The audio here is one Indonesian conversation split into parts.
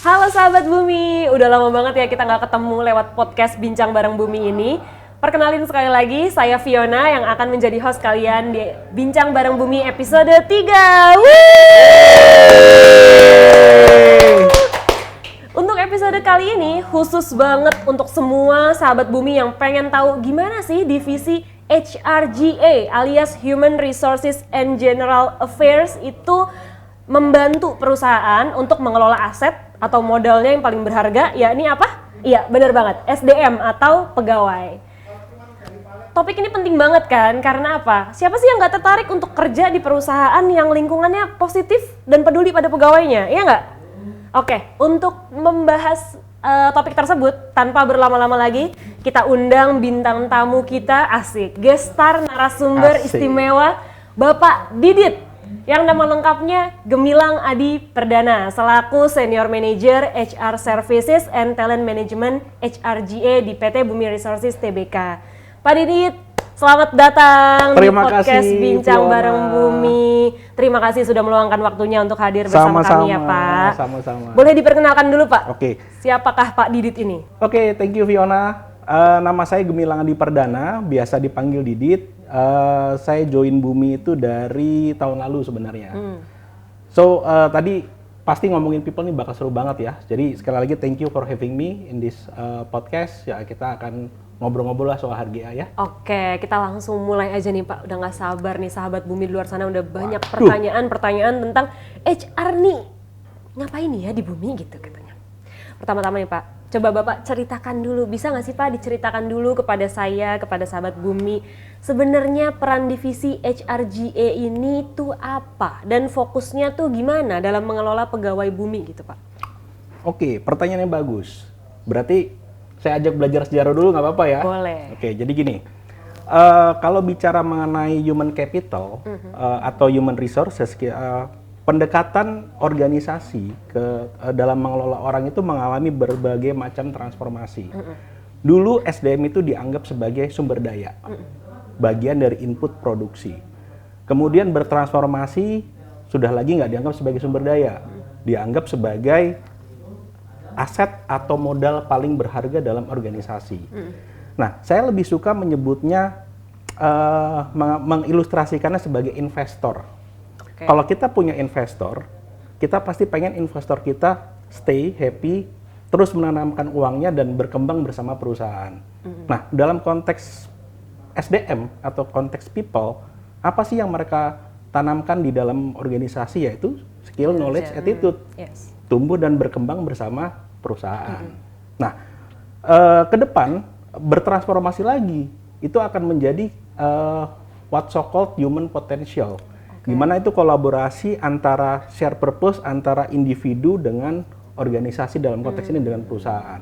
Halo sahabat Bumi, udah lama banget ya kita nggak ketemu lewat podcast Bincang Bareng Bumi ini. Perkenalin sekali lagi, saya Fiona yang akan menjadi host kalian di Bincang Bareng Bumi episode 3. Untuk episode kali ini khusus banget untuk semua sahabat Bumi yang pengen tahu gimana sih divisi HRGA alias Human Resources and General Affairs itu membantu perusahaan untuk mengelola aset atau modalnya yang paling berharga, yakni apa? Iya, benar banget, SDM atau pegawai. Topik ini penting banget kan, karena apa? Siapa sih yang nggak tertarik untuk kerja di perusahaan yang lingkungannya positif dan peduli pada pegawainya, iya nggak? Oke, untuk membahas topik tersebut, tanpa berlama-lama lagi, kita undang bintang tamu kita, asik, guest star narasumber istimewa, Bapak Didit. Yang nama lengkapnya Gemilang Adi Perdana, selaku Senior Manager HR Services and Talent Management HRGA di PT Bumi Resources Tbk. Pak Didit, selamat datang di podcast Bincang Bareng Bumi. Terima kasih sudah meluangkan waktunya untuk hadir bersama kami ya Pak. Sama-sama. Boleh diperkenalkan dulu Pak? Oke. Siapakah Pak Didit ini? Oke, thank you Fiona. Nama saya Gemilang Adi Perdana, biasa dipanggil Didit. Saya join Bumi itu dari tahun lalu sebenarnya. So, tadi pasti ngomongin people nih bakal seru banget ya. Jadi sekali lagi thank you for having me in this podcast. Ya, kita akan ngobrol-ngobrol lah soal HRGA ya. Oke, kita langsung mulai aja nih Pak. Udah nggak sabar nih sahabat Bumi di luar sana, udah banyak pertanyaan tentang HR nih. Ngapain nih ya di Bumi gitu katanya. Pertama-tama nih Pak, coba Bapak ceritakan dulu, bisa nggak sih Pak diceritakan dulu kepada saya, kepada sahabat Bumi, sebenarnya peran divisi HRGA ini tuh apa? Dan fokusnya tuh gimana dalam mengelola pegawai Bumi gitu Pak? Oke, pertanyaannya bagus. Berarti saya ajak belajar sejarah dulu nggak apa-apa ya? Boleh. Oke, jadi gini, kalau bicara mengenai human capital atau human resources, pendekatan organisasi dalam mengelola orang itu mengalami berbagai macam transformasi. Dulu SDM itu dianggap sebagai sumber daya, bagian dari input produksi. Kemudian bertransformasi, sudah lagi nggak dianggap sebagai sumber daya, dianggap sebagai aset atau modal paling berharga dalam organisasi. Nah, saya lebih suka menyebutnya, mengilustrasikannya sebagai investor. Kalau kita punya investor, kita pasti pengen investor kita stay happy, terus menanamkan uangnya dan berkembang bersama perusahaan. Nah, dalam konteks SDM atau konteks people, apa sih yang mereka tanamkan di dalam organisasi, yaitu skill, knowledge, attitude, tumbuh dan berkembang bersama perusahaan. Nah, ke depan bertransformasi lagi, itu akan menjadi what so called human potential. Gimana itu kolaborasi antara share purpose antara individu dengan organisasi, dalam konteks ini dengan perusahaan.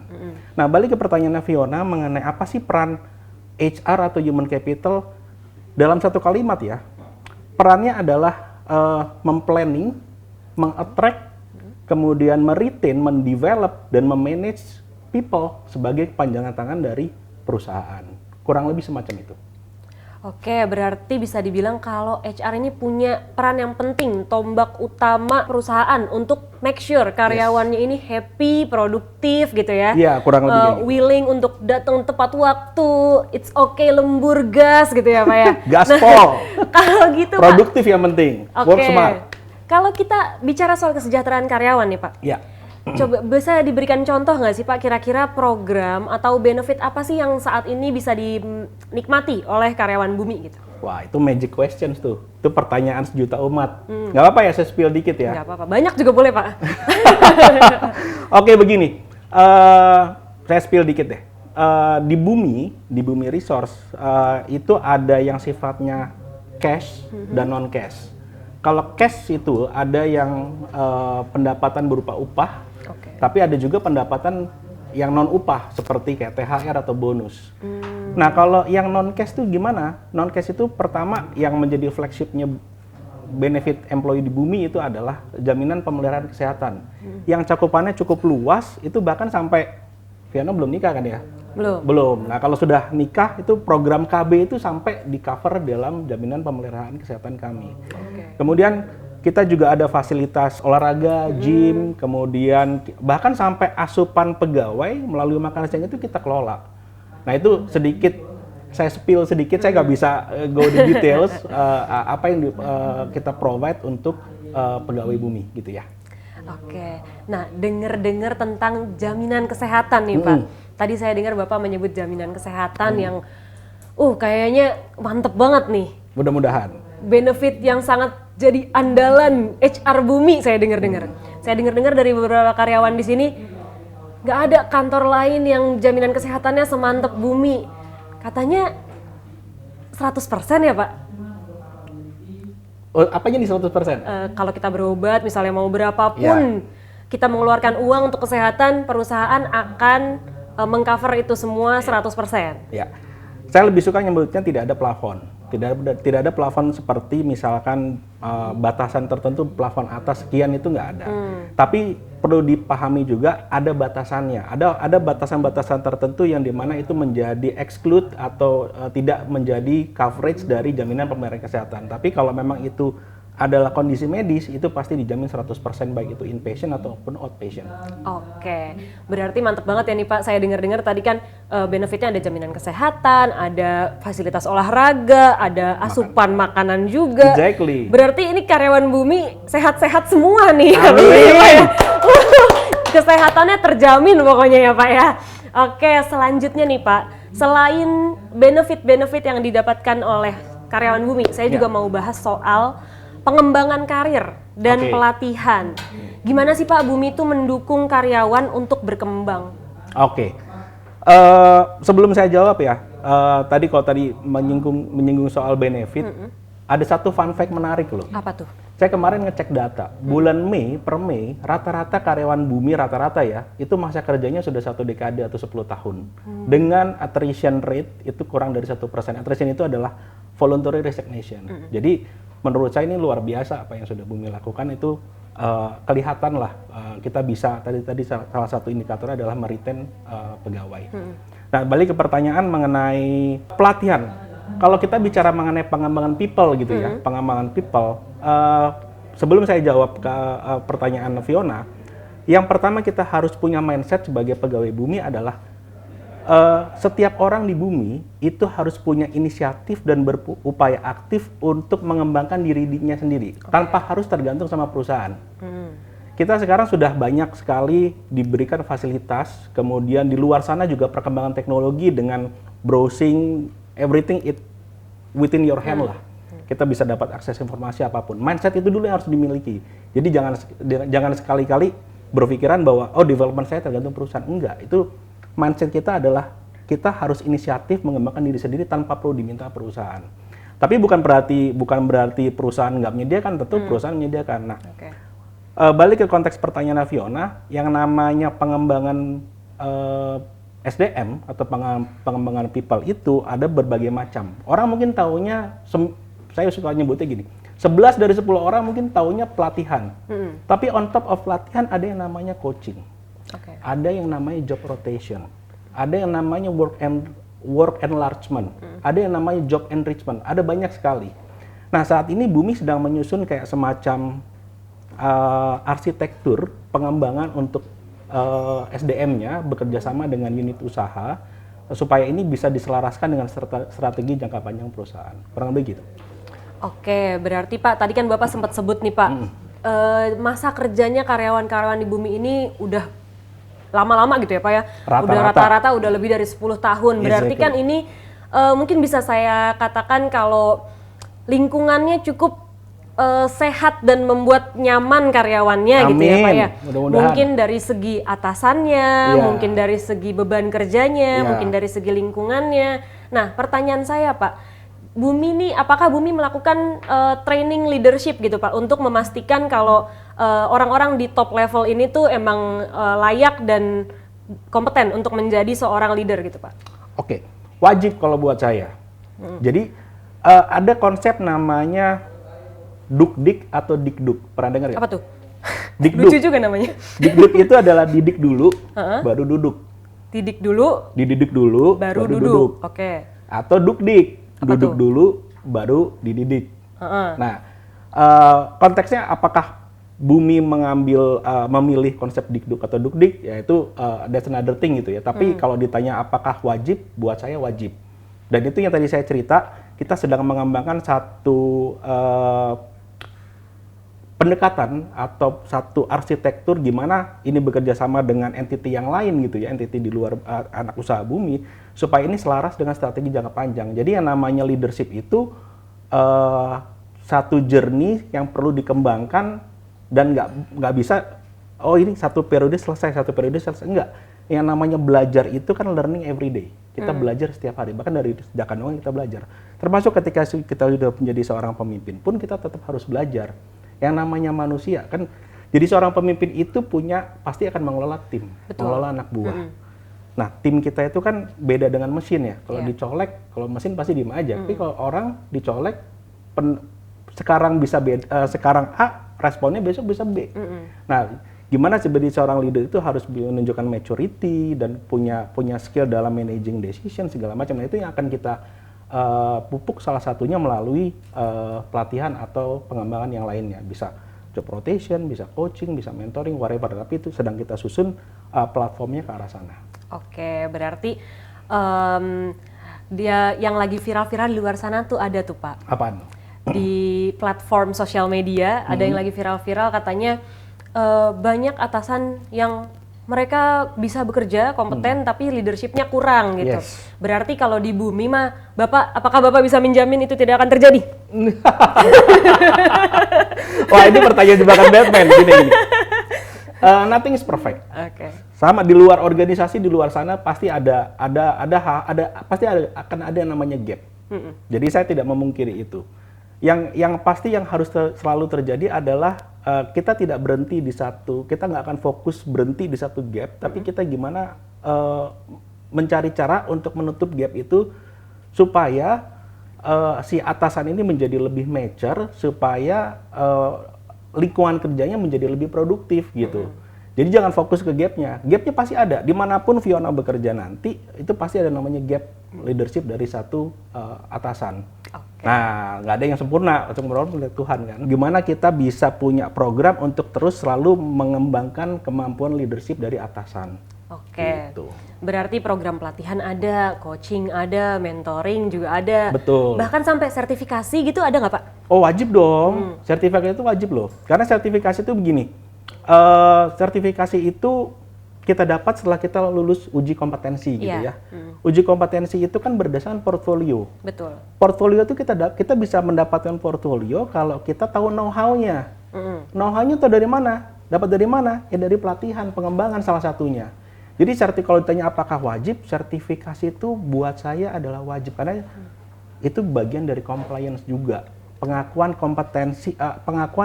Nah, balik ke pertanyaannya Fiona mengenai apa sih peran HR atau human capital dalam satu kalimat ya. Perannya adalah memplanning, mengattract, kemudian meretain, mendevelop dan memanage people sebagai kepanjangan tangan dari perusahaan. Kurang lebih semacam itu. Oke, berarti bisa dibilang kalau HR ini punya peran yang penting, tombak utama perusahaan untuk make sure karyawannya ini happy, produktif gitu ya. Iya, kurang lebih gitu. Willing untuk datang tepat waktu, it's okay lembur gas gitu ya Pak ya. Gaspol. Kalau gitu produktif Pak, yang penting, work smart. Kalau kita bicara soal kesejahteraan karyawan nih Pak. Iya. Coba bisa diberikan contoh nggak sih Pak, kira-kira program atau benefit apa sih yang saat ini bisa dinikmati oleh karyawan Bumi gitu? Wah, itu magic questions tuh. Itu pertanyaan sejuta umat. Nggak apa-apa ya, saya spill dikit ya? Nggak apa-apa, banyak juga boleh Pak. Oke, begini. Saya spill dikit deh. Di Bumi Resource, itu ada yang sifatnya cash dan non-cash. Kalau cash itu ada yang pendapatan berupa upah, tapi ada juga pendapatan yang non upah seperti kayak THR atau bonus. Nah, kalau yang non cash itu gimana? Non cash itu pertama yang menjadi flagshipnya benefit employee di bumi itu adalah jaminan pemeliharaan kesehatan. Yang cakupannya cukup luas, itu bahkan sampai Fiona belum nikah kan ya? Belum. Nah, kalau sudah nikah itu program KB itu sampai di cover dalam jaminan pemeliharaan kesehatan kami. Kemudian kita juga ada fasilitas olahraga, gym, kemudian bahkan sampai asupan pegawai melalui makan siang itu kita kelola. Nah, itu sedikit saya spill sedikit, saya nggak bisa go di details apa yang kita provide untuk pegawai bumi gitu ya. Oke, nah dengar tentang jaminan kesehatan nih Pak. Tadi saya dengar Bapak menyebut jaminan kesehatan yang kayaknya mantep banget nih. Mudah-mudahan. Benefit yang sangat jadi andalan HR bumi saya dengar-dengar. Saya dengar-dengar dari beberapa karyawan di sini, nggak ada kantor lain yang jaminan kesehatannya semantep bumi. Katanya 100% ya Pak? Oh, apanya nih 100%? Kalau kita berobat, misalnya mau berapapun, kita mengeluarkan uang untuk kesehatan, perusahaan akan mengcover itu semua 100%. Ya, saya lebih suka nyebutnya tidak ada plafon. Tidak ada plafon seperti misalkan batasan tertentu, plafon atas sekian itu nggak ada. Tapi perlu dipahami juga ada batasannya. Ada batasan-batasan tertentu yang dimana itu menjadi exclude atau tidak menjadi coverage dari jaminan pemeliharaan kesehatan. Tapi kalau memang itu adalah kondisi medis, itu pasti dijamin 100% baik itu inpatient ataupun outpatient. Oke, berarti mantep banget ya nih Pak. Saya dengar-dengar tadi kan benefitnya ada jaminan kesehatan, ada fasilitas olahraga, ada asupan makanan juga. Exactly. Berarti ini karyawan bumi sehat-sehat semua nih. Amin. Kesehatannya terjamin pokoknya ya Pak ya. Oke, selanjutnya nih Pak, selain benefit-benefit yang didapatkan oleh karyawan bumi, saya juga mau bahas soal pengembangan karir dan pelatihan. Gimana sih Pak Bumi itu mendukung karyawan untuk berkembang? Oke. Sebelum saya jawab ya, tadi menyinggung soal benefit, ada satu fun fact menarik loh. Apa tuh? Saya kemarin ngecek data, bulan Mei, rata-rata karyawan bumi rata-rata ya, itu masa kerjanya sudah 1 dekade atau 10 tahun. Dengan attrition rate itu kurang dari 1%. Attrition itu adalah voluntary resignation. Jadi menurut saya ini luar biasa apa yang sudah bumi lakukan itu kelihatan lah kita bisa tadi salah satu indikatornya adalah meretain pegawai. Nah, balik ke pertanyaan mengenai pelatihan. Kalau kita bicara mengenai pengembangan people gitu ya, pengembangan people, sebelum saya jawab ke pertanyaan Fiona, yang pertama kita harus punya mindset sebagai pegawai bumi adalah setiap orang di bumi itu harus punya inisiatif dan berupaya aktif untuk mengembangkan dirinya sendiri tanpa harus tergantung sama perusahaan. Kita sekarang sudah banyak sekali diberikan fasilitas, kemudian di luar sana juga perkembangan teknologi dengan browsing everything within your hand lah. Kita bisa dapat akses informasi apapun. Mindset itu dulu yang harus dimiliki. Jadi jangan sekali-kali berpikiran bahwa development saya tergantung perusahaan. Enggak, itu mindset kita adalah kita harus inisiatif mengembangkan diri sendiri tanpa perlu diminta perusahaan. Tapi bukan berarti perusahaan nggak menyediakan, tentu perusahaan menyediakan. Nah, balik ke konteks pertanyaan Fiona, yang namanya pengembangan SDM atau pengembangan people itu ada berbagai macam. Orang mungkin taunya, saya suka nyebutnya gini, 11 dari 10 orang mungkin taunya pelatihan. Tapi on top of pelatihan ada yang namanya coaching. Ada yang namanya job rotation, ada yang namanya work enlargement, ada yang namanya job enrichment, ada banyak sekali. Nah, saat ini bumi sedang menyusun kayak semacam arsitektur pengembangan untuk SDM-nya bekerja sama dengan unit usaha supaya ini bisa diselaraskan dengan strategi jangka panjang perusahaan. Kurang lebih gitu. Oke, berarti Pak tadi kan Bapak sempat sebut nih Pak, masa kerjanya karyawan-karyawan di bumi ini udah lama-lama gitu ya Pak ya, udah rata-rata udah lebih dari 10 tahun. Berarti kan ini mungkin bisa saya katakan kalau lingkungannya cukup sehat dan membuat nyaman karyawannya. Amin. Gitu ya Pak ya. Mungkin dari segi atasannya, mungkin dari segi beban kerjanya, mungkin dari segi lingkungannya. Nah, pertanyaan saya Pak, Bumi nih, apakah Bumi melakukan training leadership gitu Pak untuk memastikan kalau orang-orang di top level ini tuh emang layak dan kompeten untuk menjadi seorang leader gitu Pak? Oke, wajib kalau buat saya. Jadi ada konsep namanya dukdik atau dikduk. Pernah dengar ya? Apa tuh? Dikduk. Lucu juga namanya. Dikduk itu adalah didik dulu, baru duduk. Didik dulu, Dididik dulu, baru duduk. Oke. Atau dukdik, Apa duduk tuh? dulu, baru dididik. Nah, konteksnya apakah Bumi memilih konsep dikduk atau dukdik, yaitu that's another thing gitu ya. Tapi kalau ditanya apakah wajib, buat saya wajib. Dan itu yang tadi saya cerita, kita sedang mengembangkan satu pendekatan atau satu arsitektur gimana ini bekerja sama dengan entiti yang lain gitu ya, entiti di luar anak usaha Bumi, supaya ini selaras dengan strategi jangka panjang. Jadi yang namanya leadership itu satu journey yang perlu dikembangkan dan nggak bisa ini satu periode selesai, enggak. Yang namanya belajar itu kan learning every day. Kita belajar setiap hari, bahkan dari sejak kandungan kita belajar. Termasuk ketika kita sudah menjadi seorang pemimpin pun kita tetap harus belajar. Yang namanya manusia kan, jadi seorang pemimpin itu pasti akan mengelola tim, mengelola anak buah. Nah, tim kita itu kan beda dengan mesin ya. Kalau dicolek, kalau mesin pasti diem aja. Tapi kalau orang dicolek, sekarang bisa sekarang A, responnya besok bisa B. Nah, gimana sebagai seorang leader itu harus menunjukkan maturity dan punya skill dalam managing decision segala macam. Nah, itu yang akan kita pupuk salah satunya melalui pelatihan atau pengembangan yang lainnya. Bisa job rotation, bisa coaching, bisa mentoring, whatever. Tapi itu sedang kita susun platformnya ke arah sana. Oke, berarti dia yang lagi viral-viral di luar sana tuh ada tuh Pak. Apaan? Di platform sosial media ada yang lagi viral-viral katanya banyak atasan yang mereka bisa bekerja kompeten tapi leadershipnya kurang gitu. Yes. Berarti kalau di Bumi mah apakah Bapak bisa menjamin itu tidak akan terjadi? Wah, ini pertanyaan jebakan Batman gini. Nothing is perfect. Oke. Sama di luar organisasi, di luar sana pasti akan ada yang namanya gap. Jadi saya tidak memungkiri itu. Yang pasti yang harus selalu terjadi adalah kita tidak berhenti di kita nggak akan fokus berhenti di satu gap, tapi kita gimana mencari cara untuk menutup gap itu supaya si atasan ini menjadi lebih mature, supaya lingkungan kerjanya menjadi lebih produktif gitu. Jadi jangan fokus ke gapnya. Gapnya pasti ada. Dimanapun Fiona bekerja nanti, itu pasti ada namanya gap leadership dari satu atasan. Okay. Nah, nggak ada yang sempurna oleh Tuhan kan. Gimana kita bisa punya program untuk terus selalu mengembangkan kemampuan leadership dari atasan. Oke. Gitu. Berarti program pelatihan ada, coaching ada, mentoring juga ada. Betul. Bahkan sampai sertifikasi gitu ada nggak Pak? Oh, wajib dong. Sertifikasi itu wajib loh. Karena sertifikasi itu begini. Sertifikasi itu kita dapat setelah kita lulus uji kompetensi gitu ya. Uji kompetensi itu kan berdasarkan portfolio. Betul. Portfolio itu kita bisa mendapatkan portfolio kalau kita tahu know-how-nya. Know-how-nya itu dari mana? Dapat dari mana? Ya dari pelatihan, pengembangan salah satunya. Jadi kalau ditanya apakah wajib, sertifikasi itu buat saya adalah wajib karena itu bagian dari compliance juga. Pengakuan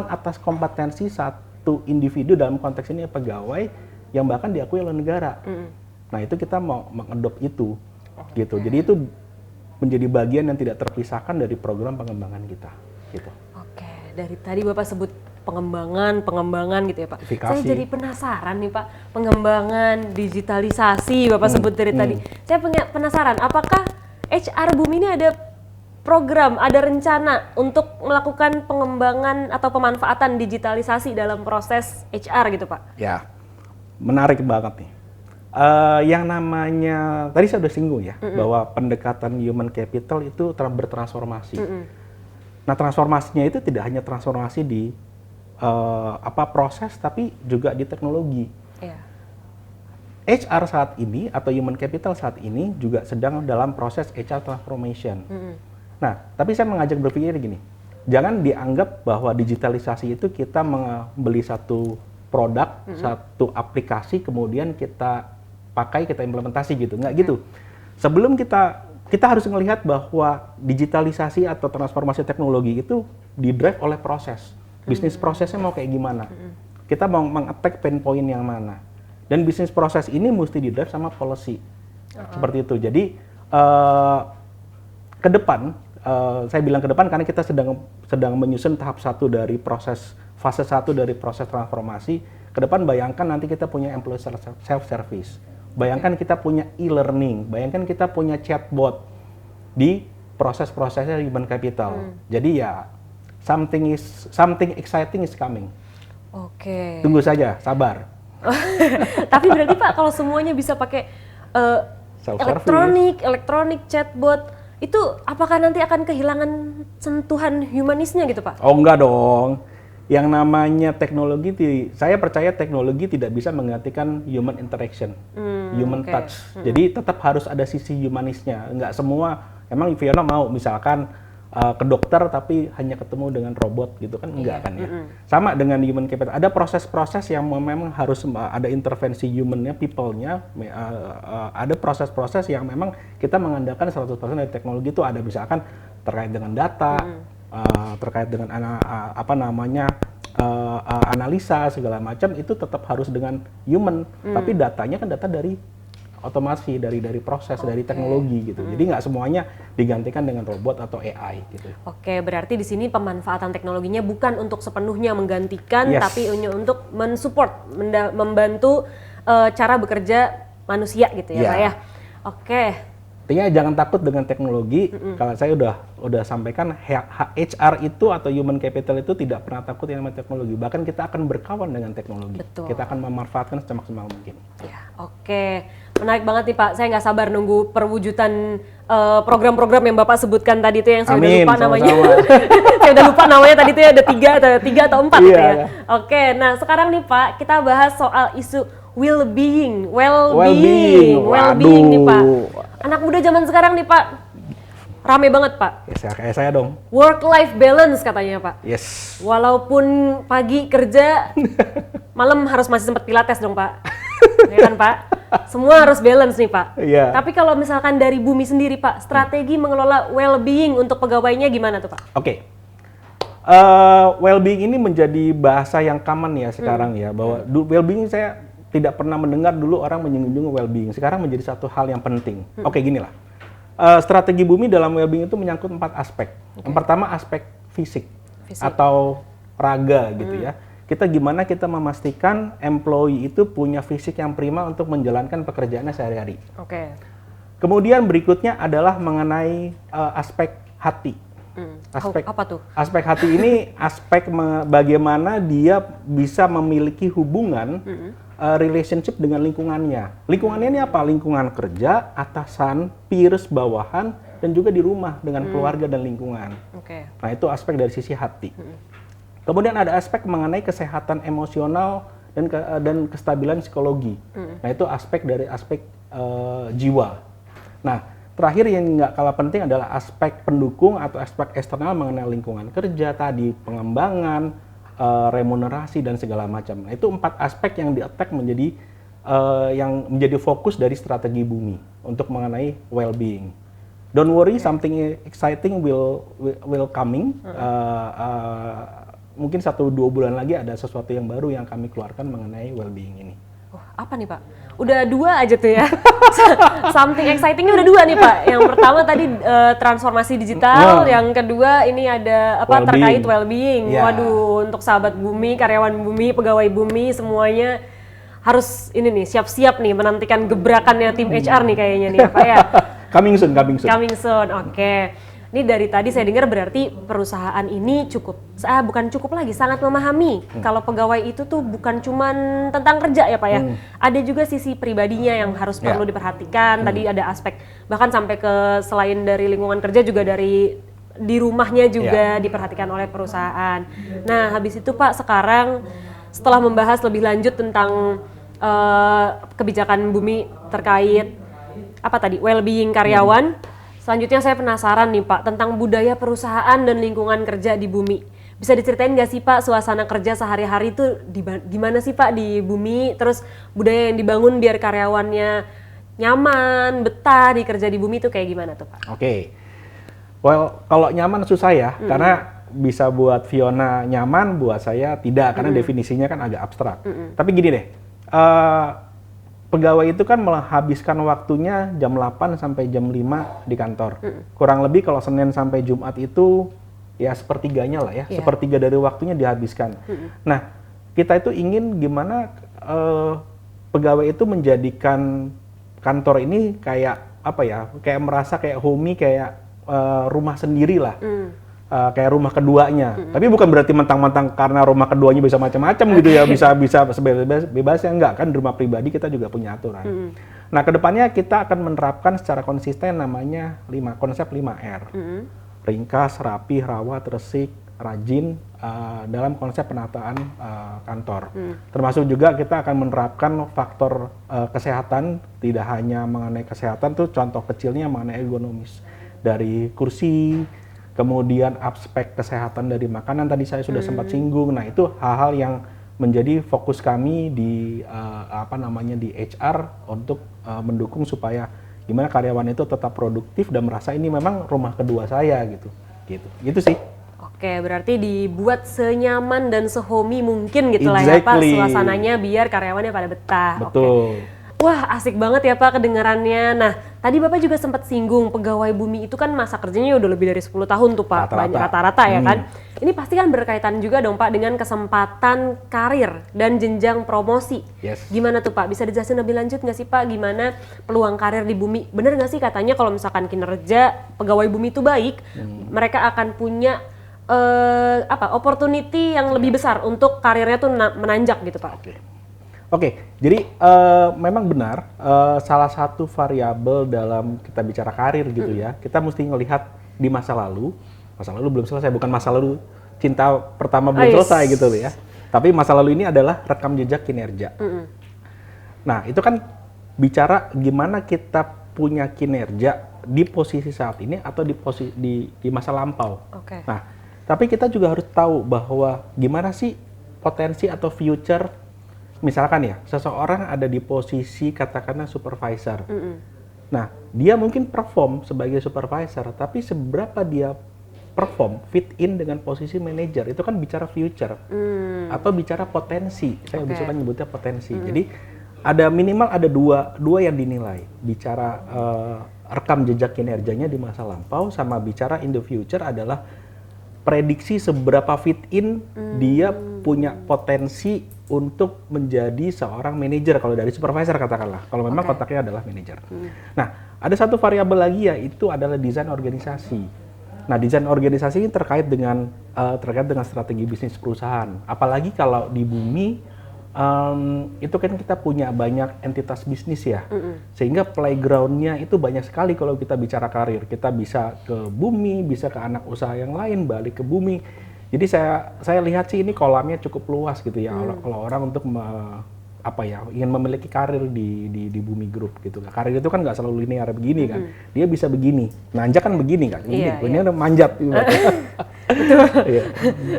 atas kompetensi satu individu, dalam konteks ini pegawai yang bahkan diakui oleh negara. Nah, itu kita mau mengadop itu. Gitu. Jadi itu menjadi bagian yang tidak terpisahkan dari program pengembangan kita gitu. Oke, dari tadi Bapak sebut pengembangan gitu ya Pak. Saya jadi penasaran nih Pak, pengembangan digitalisasi Bapak sebut dari tadi. Saya penasaran, apakah HR Bumi ini ada program, ada rencana untuk melakukan pengembangan atau pemanfaatan digitalisasi dalam proses HR gitu Pak? Ya, menarik banget nih. Yang namanya, tadi saya sudah singgung ya, bahwa pendekatan human capital itu bertransformasi. Nah, transformasinya itu tidak hanya transformasi di proses, tapi juga di teknologi. HR saat ini atau human capital saat ini juga sedang dalam proses HR transformation. Nah, tapi saya mengajak berpikir gini, jangan dianggap bahwa digitalisasi itu kita membeli satu produk, satu aplikasi, kemudian kita pakai, kita implementasi gitu, nggak gitu. Sebelum kita harus melihat bahwa digitalisasi atau transformasi teknologi itu didrive oleh proses. Bisnis prosesnya mau kayak gimana? Kita mau meng-attack pain point yang mana? Dan bisnis proses ini mesti di-drive sama policy. Seperti itu. Jadi ke depan, saya bilang ke depan karena kita sedang menyusun tahap 1 dari fase 1 dari proses transformasi. Ke depan bayangkan nanti kita punya employee self-service. Bayangkan kita punya e-learning, bayangkan kita punya chatbot di proses-prosesnya human capital. Jadi ya something exciting is coming. Oke. Tunggu saja, sabar. Tapi berarti Pak kalau semuanya bisa pakai elektronik chatbot, itu apakah nanti akan kehilangan sentuhan humanisnya gitu Pak? Oh enggak dong. Yang namanya teknologi, saya percaya teknologi tidak bisa menggantikan human interaction, human touch. Jadi tetap harus ada sisi humanisnya. Enggak semua, emang Fiona mau misalkan ke dokter tapi hanya ketemu dengan robot gitu kan, enggak kan ya. Sama dengan human capital, ada proses-proses yang memang harus ada intervensi human-nya, people-nya, ada proses-proses yang memang kita mengandalkan 100% dari teknologi. Itu ada misalkan terkait dengan data, terkait dengan analisa segala macam, itu tetap harus dengan human, tapi datanya kan data dari otomasi, dari proses, dari teknologi gitu. Jadi nggak semuanya digantikan dengan robot atau AI gitu. Oke, berarti di sini pemanfaatan teknologinya bukan untuk sepenuhnya menggantikan, tapi untuk mensupport, membantu cara bekerja manusia gitu ya, Pak ya. Oke. Artinya jangan takut dengan teknologi. Kalau saya udah sampaikan, HR itu atau human capital itu tidak pernah takut yang namanya teknologi. Bahkan kita akan berkawan dengan teknologi. Betul. Kita akan memanfaatkan semaksimal mungkin. Ya, oke. Menarik banget nih Pak. Saya nggak sabar nunggu perwujudan program-program yang Bapak sebutkan tadi itu yang saya udah lupa namanya. Saya udah lupa namanya tadi itu ada 3 atau 4 gitu ya. Oke, nah sekarang nih Pak, kita bahas soal isu well-being nih Pak. Anak muda zaman sekarang nih Pak, rame banget Pak. Kayak saya dong. Work-life balance katanya Pak. Yes. Walaupun pagi kerja, malam masih sempat pilates dong Pak. Ya kan Pak? Semua harus balance nih Pak. Iya. Tapi kalau misalkan dari Bumi sendiri Pak, strategi mengelola well-being untuk pegawainya gimana tuh Pak? Oke. Well-being ini menjadi bahasa yang common ya sekarang ya, bahwa well-being saya tidak pernah mendengar dulu orang menyinggung well-being. Sekarang menjadi satu hal yang penting. Oke, ginilah. Strategi Bumi dalam well-being itu menyangkut 4 aspek. Yang pertama aspek fisik atau raga gitu ya. Gimana kita memastikan employee itu punya fisik yang prima untuk menjalankan pekerjaannya sehari-hari. Oke. Kemudian berikutnya adalah mengenai aspek hati. Apa tuh? Aspek hati ini aspek bagaimana dia bisa memiliki hubungan relationship dengan lingkungannya. Lingkungannya ini apa? Lingkungan kerja, atasan, peers, bawahan, dan juga di rumah dengan keluarga dan lingkungan. Nah itu aspek dari sisi hati. Kemudian ada aspek mengenai kesehatan emosional dan kestabilan psikologi. Nah itu aspek dari aspek jiwa. Nah terakhir yang nggak kalah penting adalah aspek pendukung atau aspek eksternal mengenai lingkungan kerja tadi, pengembangan, remunerasi dan segala macam. Nah, itu 4 aspek yang di-attack yang menjadi fokus dari strategi Bumi untuk mengenai well-being. Don't worry, something exciting will coming. Mungkin 1-2 bulan lagi ada sesuatu yang baru yang kami keluarkan mengenai well-being ini. Apa nih Pak? Udah 2 aja tuh ya. Something excitingnya udah 2 nih Pak. Yang pertama tadi transformasi digital, yang kedua ini ada terkait well-being. Waduh, untuk sahabat Bumi, karyawan Bumi, pegawai Bumi semuanya harus ini nih siap-siap nih menantikan gebrakannya tim HR nih kayaknya nih Pak ya. Coming soon. Coming soon. Oke. Ini dari tadi saya dengar berarti perusahaan ini bukan cukup lagi, sangat memahami kalau pegawai itu tuh bukan cuman tentang kerja ya Pak ya. Ada juga sisi pribadinya yang harus perlu diperhatikan. Tadi ada aspek bahkan sampai ke selain dari lingkungan kerja juga dari di rumahnya juga diperhatikan oleh perusahaan. Nah habis itu Pak, sekarang setelah membahas lebih lanjut tentang kebijakan Bumi terkait well-being karyawan. Selanjutnya saya penasaran nih Pak tentang budaya perusahaan dan lingkungan kerja di Bumi. Bisa diceritain nggak sih Pak suasana kerja sehari-hari itu gimana sih Pak di Bumi? Terus budaya yang dibangun biar karyawannya nyaman, betah kerja di Bumi itu kayak gimana tuh Pak? Oke. Well, kalau nyaman susah ya, karena bisa buat Fiona nyaman, buat saya tidak, karena definisinya kan agak abstrak. Tapi gini deh, pegawai itu kan menghabiskan waktunya jam 8 sampai jam 5 di kantor. Kurang lebih kalau Senin sampai Jumat itu ya sepertiganya lah ya, sepertiga dari waktunya dihabiskan. Nah, kita itu ingin gimana pegawai itu menjadikan kantor ini kayak apa ya, kayak merasa kayak homey, kayak rumah sendiri lah. Kayak rumah keduanya. Tapi bukan berarti mentang-mentang karena rumah keduanya bisa macam-macam gitu ya, bisa bebas-bebasnya, enggak kan, di rumah pribadi kita juga punya aturan. Nah, kedepannya kita akan menerapkan secara konsisten namanya konsep 5R. Ringkas, rapi, rawat, resik, rajin dalam konsep penataan kantor. Termasuk juga kita akan menerapkan faktor kesehatan, tidak hanya mengenai kesehatan tuh, contoh kecilnya mengenai ergonomis. Dari kursi, kemudian aspek kesehatan dari makanan tadi saya sudah sempat singgung. Nah, itu hal-hal yang menjadi fokus kami di di HR untuk mendukung supaya gimana karyawan itu tetap produktif dan merasa ini memang rumah kedua saya gitu. Gitu sih. Oke, berarti dibuat senyaman dan sehomi mungkin gitu lah ya Pak, suasananya biar karyawannya pada betah. Betul. Oke. Wah, asik banget ya Pak kedengarannya. Nah, tadi Bapak juga sempat singgung pegawai bumi itu kan masa kerjanya udah lebih dari 10 tahun tuh Pak, rata-rata ya kan. Ini pasti kan berkaitan juga dong Pak dengan kesempatan karir dan jenjang promosi. Gimana tuh Pak? Bisa dijelasin lebih lanjut nggak sih Pak, gimana peluang karir di bumi? Bener nggak sih katanya kalau misalkan kinerja pegawai bumi itu baik, mereka akan punya opportunity yang lebih besar untuk karirnya tuh menanjak gitu Pak? Oke, jadi memang benar salah satu variabel dalam kita bicara karir gitu ya, kita mesti ngelihat di masa lalu belum selesai, bukan masa lalu cinta pertama belum selesai gitu ya, tapi masa lalu ini adalah rekam jejak kinerja. Nah, itu kan bicara gimana kita punya kinerja di posisi saat ini atau di masa lampau. Nah, tapi kita juga harus tahu bahwa gimana sih potensi atau future. Misalkan ya, seseorang ada di posisi katakanlah supervisor. Nah, dia mungkin perform sebagai supervisor, tapi seberapa dia perform, fit in dengan posisi manager, itu kan bicara future. Atau bicara potensi, saya lebih suka nyebutnya potensi. Jadi, ada minimal ada dua yang dinilai. Bicara rekam jejak kinerjanya di masa lampau, sama bicara in the future adalah prediksi seberapa fit in dia punya potensi untuk menjadi seorang manajer kalau dari supervisor katakanlah, kalau memang kontaknya adalah manajer. Nah, ada satu variabel lagi yaitu adalah desain organisasi. Nah, desain organisasi ini terkait dengan strategi bisnis perusahaan. Apalagi kalau di bumi itu kan kita punya banyak entitas bisnis ya, sehingga playgroundnya itu banyak sekali kalau kita bicara karir. Kita bisa ke bumi, bisa ke anak usaha yang lain, balik ke bumi. Jadi saya lihat sih ini kolamnya cukup luas gitu ya, kalau orang untuk ingin memiliki karir di Bumi Group gitu. Karir itu kan nggak selalu linear begini kan, dia bisa begini, nanjak kan begini kan, ini udah manjat. Betul.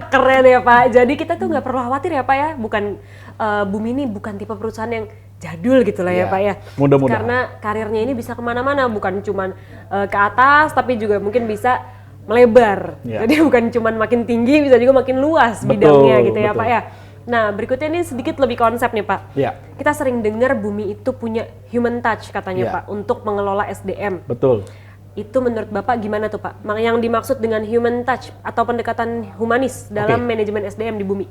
Keren ya Pak. Jadi kita tuh nggak perlu khawatir ya Pak ya, bukan Bumi ini bukan tipe perusahaan yang jadul gitu lah ya Pak ya. Mudah-mudahan. Karena karirnya ini bisa kemana-mana, bukan cuman ke atas, tapi juga mungkin bisa melebar. Jadi bukan cuman makin tinggi, bisa juga makin luas bidangnya gitu ya Pak ya. Nah, berikutnya ini sedikit lebih konsep nih Pak. Kita sering dengar bumi itu punya human touch katanya Pak, untuk mengelola SDM. Betul. Itu menurut Bapak gimana tuh Pak? Yang dimaksud dengan human touch atau pendekatan humanis dalam manajemen SDM di bumi?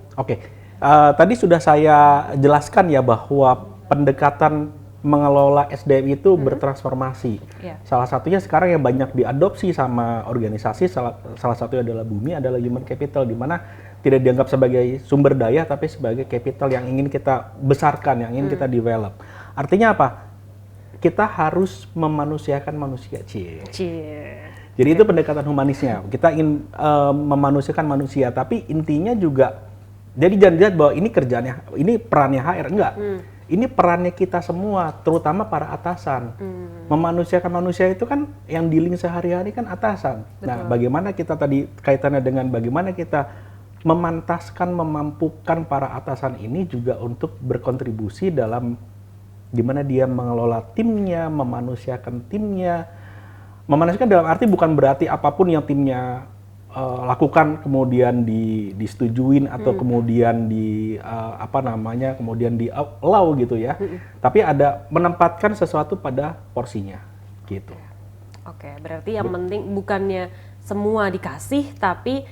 Tadi sudah saya jelaskan ya bahwa pendekatan mengelola SDM itu bertransformasi. Salah satunya sekarang yang banyak diadopsi sama organisasi, salah satunya adalah bumi, adalah human capital, di mana tidak dianggap sebagai sumber daya, tapi sebagai capital yang ingin kita besarkan, yang ingin kita develop. Artinya apa? Kita harus memanusiakan manusia. Jadi itu pendekatan humanisnya. Kita ingin memanusiakan manusia, tapi intinya juga, jadi jangan lihat bahwa ini kerjaannya, ini perannya HR, enggak. Ini perannya kita semua, terutama para atasan. Memanusiakan manusia itu kan yang dealing sehari-hari kan atasan. Betul. Nah, bagaimana kita tadi kaitannya dengan bagaimana kita memantaskan, memampukan para atasan ini juga untuk berkontribusi dalam gimana dia mengelola timnya, memanusiakan timnya. Memanusiakan dalam arti bukan berarti apapun yang timnya lakukan kemudian disetujuin atau kemudian kemudian di allow gitu ya. Tapi ada menempatkan sesuatu pada porsinya gitu. Oke, berarti yang penting bukannya semua dikasih, tapi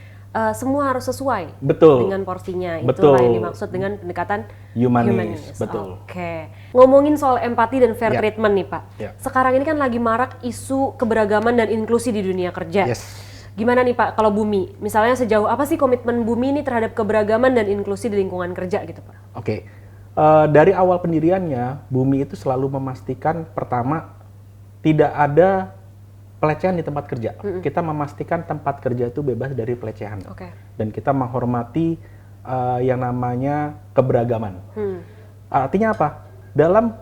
semua harus sesuai dengan porsinya. Itulah yang dimaksud dengan pendekatan humanis. Betul. Oke. Ngomongin soal empati dan fair treatment nih Pak. Sekarang ini kan lagi marak isu keberagaman dan inklusi di dunia kerja. Gimana nih Pak kalau Bumi? Misalnya sejauh apa sih komitmen Bumi ini terhadap keberagaman dan inklusi di lingkungan kerja gitu Pak? Oke. Dari awal pendiriannya, Bumi itu selalu memastikan pertama tidak ada pelecehan di tempat kerja. Kita memastikan tempat kerja itu bebas dari pelecehan. Dan kita menghormati yang namanya keberagaman. Artinya apa? Dalam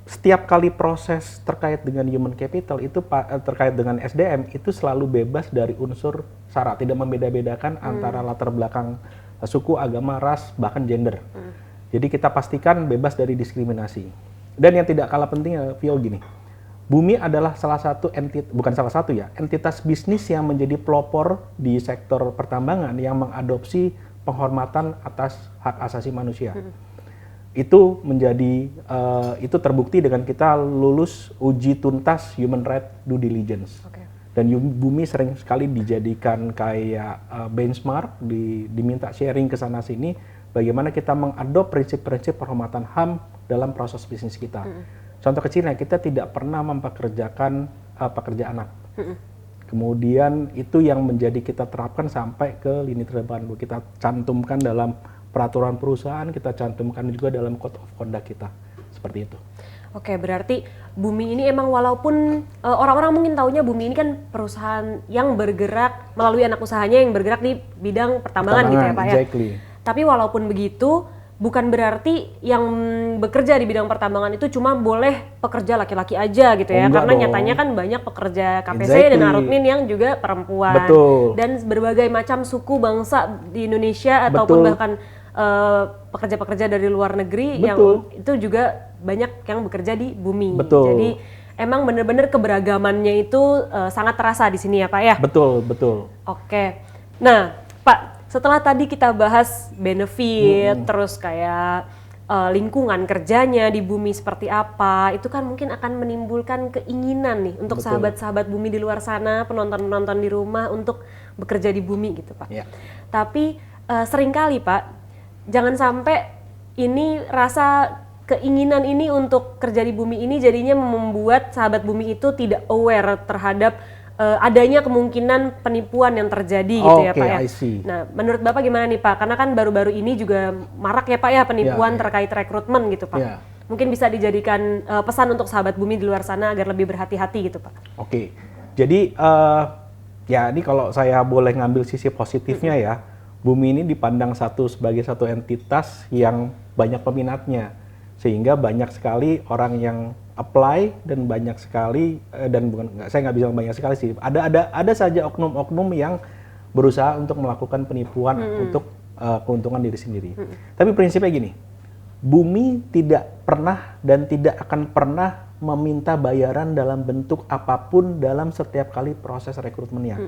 setiap kali proses terkait dengan human capital itu terkait dengan SDM itu selalu bebas dari unsur sara, tidak membeda-bedakan antara latar belakang suku, agama, ras, bahkan gender. Jadi kita pastikan bebas dari diskriminasi. Dan yang tidak kalah penting Vio gini. Bumi adalah salah satu entitas bisnis yang menjadi pelopor di sektor pertambangan yang mengadopsi penghormatan atas hak asasi manusia. Itu itu terbukti dengan kita lulus uji tuntas human right due diligence. Dan Bumi sering sekali dijadikan kayak benchmark, diminta sharing ke sana sini bagaimana kita mengadop prinsip-prinsip penghormatan HAM dalam proses bisnis kita. Contoh kecilnya, kita tidak pernah mempekerjakan pekerja anak. Kemudian itu yang menjadi kita terapkan sampai ke lini terdepan. Kita cantumkan dalam peraturan perusahaan, kita cantumkan juga dalam code of conduct kita. Seperti itu. Oke, berarti Bumi ini emang walaupun orang-orang mungkin taunya Bumi ini kan perusahaan yang bergerak melalui anak usahanya yang bergerak di bidang pertambangan gitu ya Pak ya. Tapi walaupun begitu, bukan berarti yang bekerja di bidang pertambangan itu cuma boleh pekerja laki-laki aja gitu ya. Karena nyatanya kan banyak pekerja KPC dan Arutmin yang juga perempuan. Dan berbagai macam suku bangsa di Indonesia ataupun bahkan pekerja-pekerja dari luar negeri yang itu juga banyak yang bekerja di Bumi. Jadi emang benar-benar keberagamannya itu sangat terasa di sini ya Pak ya. Betul. Oke. Nah Pak, setelah tadi kita bahas benefit, terus kayak lingkungan kerjanya di Bumi seperti apa, itu kan mungkin akan menimbulkan keinginan nih untuk sahabat-sahabat Bumi di luar sana, penonton-penonton di rumah untuk bekerja di Bumi gitu Pak. Tapi seringkali Pak, jangan sampai ini rasa keinginan ini untuk kerja di Bumi ini jadinya membuat sahabat Bumi itu tidak aware terhadap adanya kemungkinan penipuan yang terjadi gitu ya Pak ya. Nah, menurut Bapak gimana nih Pak? Karena kan baru-baru ini juga marak ya Pak ya penipuan terkait rekrutmen gitu Pak. Mungkin bisa dijadikan pesan untuk sahabat Bumi di luar sana agar lebih berhati-hati gitu Pak. Jadi ini kalau saya boleh ngambil sisi positifnya ya, Bumi ini dipandang sebagai satu entitas yang banyak peminatnya. Sehingga banyak sekali orang yang apply dan banyak sekali saya nggak bilang banyak sekali sih, ada saja oknum-oknum yang berusaha untuk melakukan penipuan untuk keuntungan diri sendiri. Tapi prinsipnya gini, Bumi tidak pernah dan tidak akan pernah meminta bayaran dalam bentuk apapun dalam setiap kali proses rekrutmennya.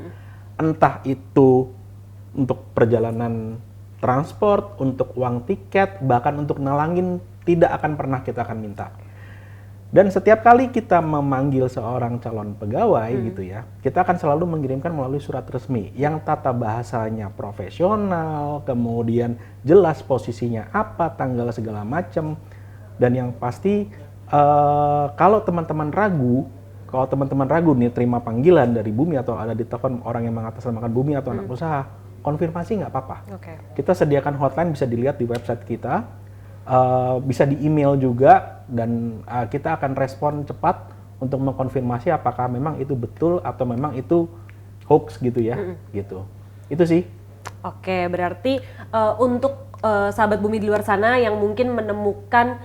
Entah itu untuk perjalanan transport, untuk uang tiket, bahkan untuk nalangin, tidak akan pernah kita akan minta. Dan setiap kali kita memanggil seorang calon pegawai gitu ya, kita akan selalu mengirimkan melalui surat resmi yang tata bahasanya profesional, kemudian jelas posisinya apa, tanggal segala macam. Dan yang pasti kalau teman-teman ragu nih terima panggilan dari Bumi atau ada di telepon orang yang mengatasnamakan Bumi atau anak usaha, konfirmasi nggak apa-apa. Kita sediakan hotline, bisa dilihat di website kita. Bisa di email juga dan kita akan respon cepat untuk mengkonfirmasi apakah memang itu betul atau memang itu hoax gitu ya. Gitu. Itu sih. Oke, berarti untuk sahabat Bumi di luar sana yang mungkin menemukan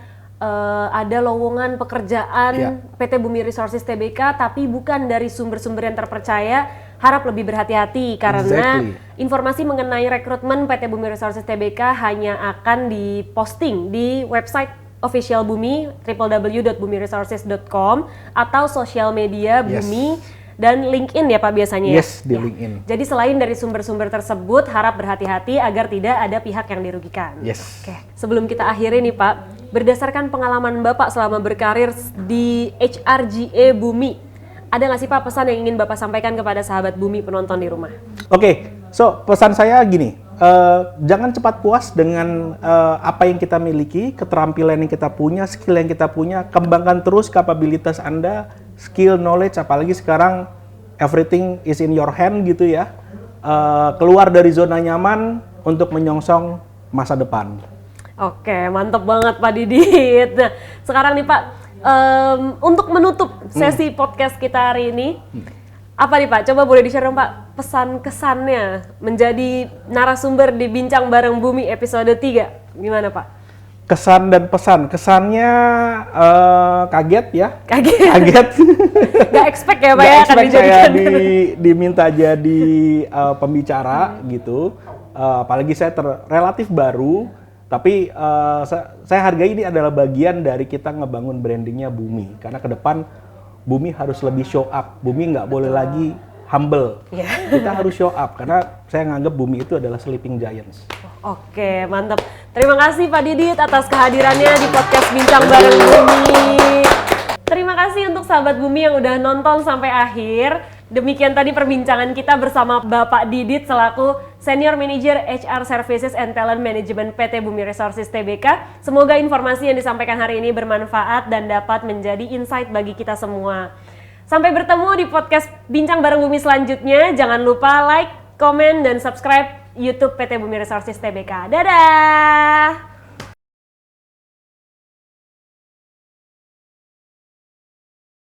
ada lowongan pekerjaan PT Bumi Resources Tbk tapi bukan dari sumber-sumber yang terpercaya, harap lebih berhati-hati karena informasi mengenai rekrutmen PT Bumi Resources Tbk hanya akan diposting di website official Bumi www.bumiresources.com atau sosial media Bumi dan LinkedIn ya Pak biasanya ya? Yes, di LinkedIn. Jadi selain dari sumber-sumber tersebut, harap berhati-hati agar tidak ada pihak yang dirugikan. Yes. Oke, sebelum kita akhiri nih Pak, berdasarkan pengalaman Bapak selama berkarir di HRGA Bumi, ada nggak sih Pak pesan yang ingin Bapak sampaikan kepada sahabat Bumi penonton di rumah? Oke, so pesan saya gini, jangan cepat puas dengan apa yang kita miliki, keterampilan yang kita punya, skill yang kita punya, kembangkan terus kapabilitas Anda, skill, knowledge, apalagi sekarang everything is in your hand gitu ya. Keluar dari zona nyaman untuk menyongsong masa depan. Oke, mantap banget Pak Didit. Nah, sekarang nih Pak, untuk menutup sesi podcast kita hari ini, apa nih Pak? Coba boleh di-share dong Pak pesan kesannya menjadi narasumber di Bincang Bareng Bumi episode 3. Gimana Pak? Kesan dan pesan. Kesannya kaget ya. Kaget. Gak expect ya Pak ya akan dijadikan. Diminta jadi pembicara gitu. Apalagi saya relatif baru. Tapi saya hargai ini adalah bagian dari kita ngebangun brandingnya Bumi. Karena ke depan Bumi harus lebih show up. Bumi nggak boleh lagi humble. Yeah. Kita harus show up. Karena saya nganggap Bumi itu adalah sleeping giants. Oke, mantap. Terima kasih Pak Didit atas kehadirannya di podcast Bincang Bareng Bumi. Terima kasih untuk sahabat Bumi yang udah nonton sampai akhir. Demikian tadi perbincangan kita bersama Bapak Didit selaku Senior Manager HR Services and Talent Management PT Bumi Resources Tbk. Semoga informasi yang disampaikan hari ini bermanfaat dan dapat menjadi insight bagi kita semua. Sampai bertemu di podcast Bincang Bareng Bumi selanjutnya. Jangan lupa like, komen, dan subscribe YouTube PT Bumi Resources Tbk. Dadah!